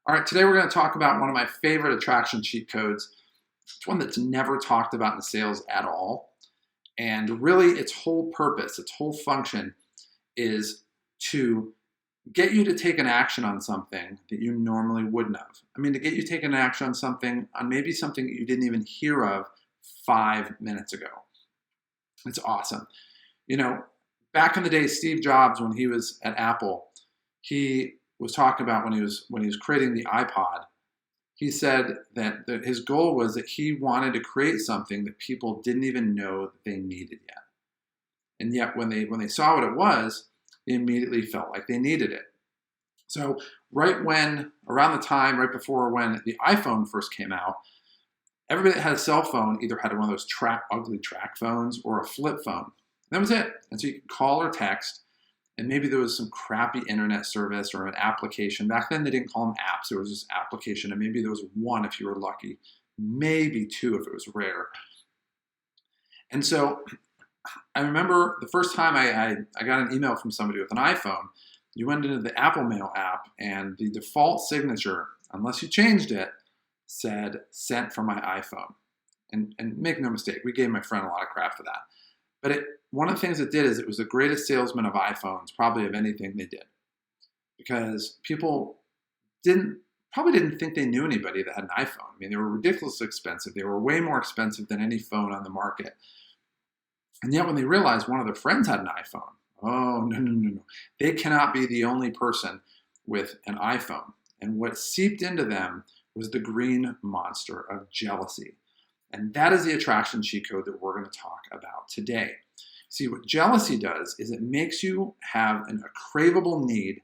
All right, today we're going to talk about one of my favorite attraction cheat codes. It's one that's never talked about in sales at all. And really, its whole purpose, its whole function is to get you to take an action on something that you normally wouldn't have. I mean, to get you to take an action on something, on maybe something that you didn't even hear of 5 minutes ago. It's awesome. You know, back in the day, Steve Jobs, when he was at Apple, he was talking about when he was creating the iPod. He said that his goal was that he wanted to create something that people didn't even know that they needed yet. And yet when they saw what it was, they immediately felt like they needed it. So around the time, right before when the iPhone first came out, everybody that had a cell phone either had one of those ugly track phones or a flip phone. And that was it. And so you could call or text, and maybe there was some crappy internet service or an application. Back then they didn't call them apps, there was just application, and maybe there was one if you were lucky, maybe two if it was rare. And so I remember the first time I got an email from somebody with an iPhone. You went into the Apple Mail app, and the default signature, unless you changed it, said sent from my iPhone. And make no mistake, we gave my friend a lot of crap for that. But one of the things it did is it was the greatest salesman of iPhones, probably of anything they did. Because people probably didn't think they knew anybody that had an iPhone. I mean, they were ridiculously expensive. They were way more expensive than any phone on the market. And yet when they realized one of their friends had an iPhone, oh, no. They cannot be the only person with an iPhone. And what seeped into them was the green monster of jealousy. And that is the attraction cheat code that we're going to talk about today. See, what jealousy does is it makes you have a craveable need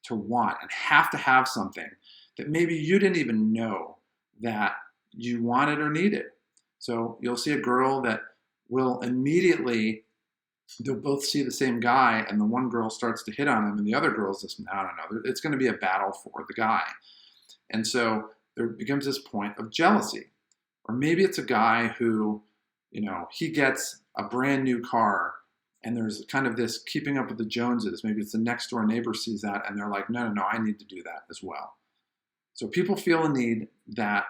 to want and have to have something that maybe you didn't even know that you wanted or needed. So you'll see a girl that will immediately, they'll both see the same guy, and the one girl starts to hit on him and the other girl's just, I don't know, it's going to be a battle for the guy. And so there becomes this point of jealousy. Or maybe it's a guy who, he gets a brand new car, and there's kind of this keeping up with the Joneses. Maybe it's the next door neighbor sees that and they're like, no, I need to do that as well. So people feel a need that,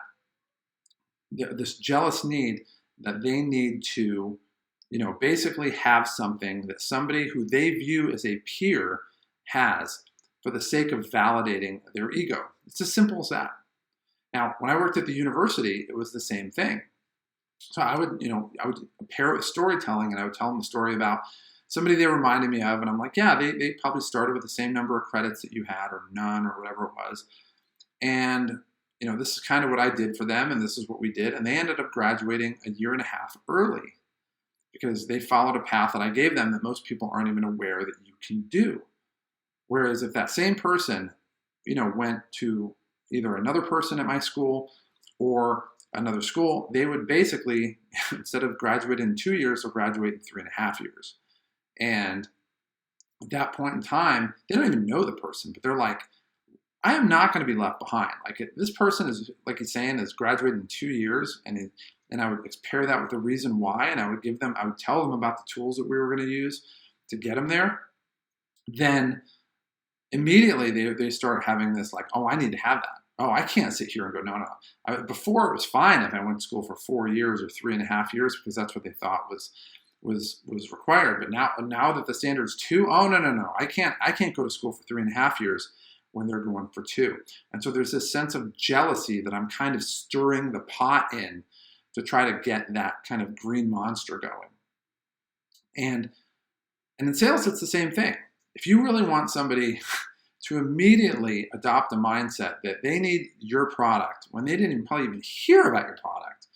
this jealous need that they need to, basically have something that somebody who they view as a peer has for the sake of validating their ego. It's as simple as that. Now, when I worked at the university, it was the same thing. So I would pair it with storytelling, and I would tell them the story about somebody they reminded me of, and I'm like, yeah, they probably started with the same number of credits that you had, or none, or whatever it was. And, this is kind of what I did for them, and this is what we did. And they ended up graduating a year and a half early because they followed a path that I gave them that most people aren't even aware that you can do. Whereas if that same person, went to either another person at my school or another school, they would basically, instead of graduating in 2 years, they'll graduate in 3.5 years. And at that point in time, they don't even know the person, but they're like, I am not going to be left behind. Like, this person is, like he's saying, is graduating in 2 years, and I would pair that with the reason why, and I would tell them about the tools that we were going to use to get them there. Then immediately they start having this like, oh, I need to have that. Oh, I can't sit here and go, no. Before it was fine if I went to school for 4 years or 3.5 years because that's what they thought was required. But now that the standard's 2, oh, no. I can't go to school for 3.5 years when they're going for 2. And so there's this sense of jealousy that I'm kind of stirring the pot in to try to get that kind of green monster going. And in sales, it's the same thing. If you really want somebody to immediately adopt a mindset that they need your product when they didn't probably even hear about your product,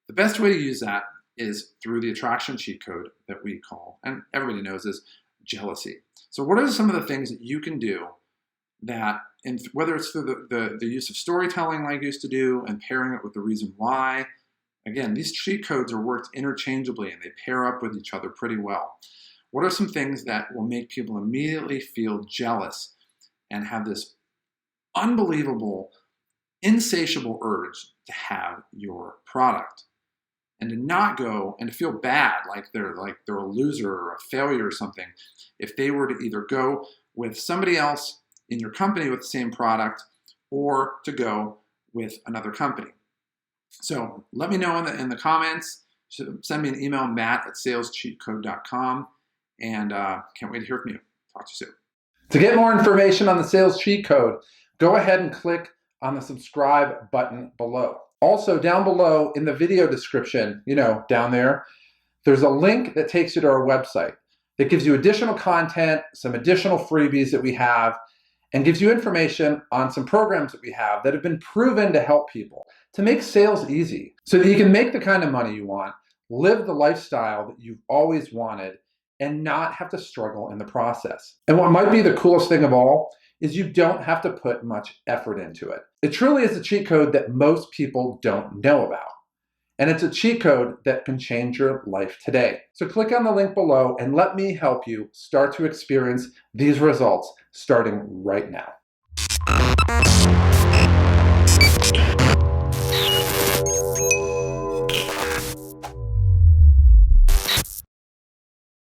the best way to use that is through the attraction cheat code that we call, and everybody knows, is jealousy. So what are some of the things that you can do that, whether it's through the use of storytelling like I used to do and pairing it with the reason why? Again, these cheat codes are worked interchangeably and they pair up with each other pretty well. What are some things that will make people immediately feel jealous and have this unbelievable, insatiable urge to have your product? And to not go and to feel bad, like they're a loser or a failure or something, if they were to either go with somebody else in your company with the same product, or to go with another company. So let me know in the comments. Send me an email, matt@salescheatcode.com, and can't wait to hear from you. Talk to you soon. To get more information on the sales cheat code, go ahead and click on the subscribe button below. Also, down below in the video description, down there, there's a link that takes you to our website that gives you additional content, some additional freebies that we have, and gives you information on some programs that we have that have been proven to help people to make sales easy so that you can make the kind of money you want, live the lifestyle that you've always wanted, and not have to struggle in the process. And what might be the coolest thing of all is you don't have to put much effort into it. It truly is a cheat code that most people don't know about. And it's a cheat code that can change your life today. So click on the link below and let me help you start to experience these results starting right now.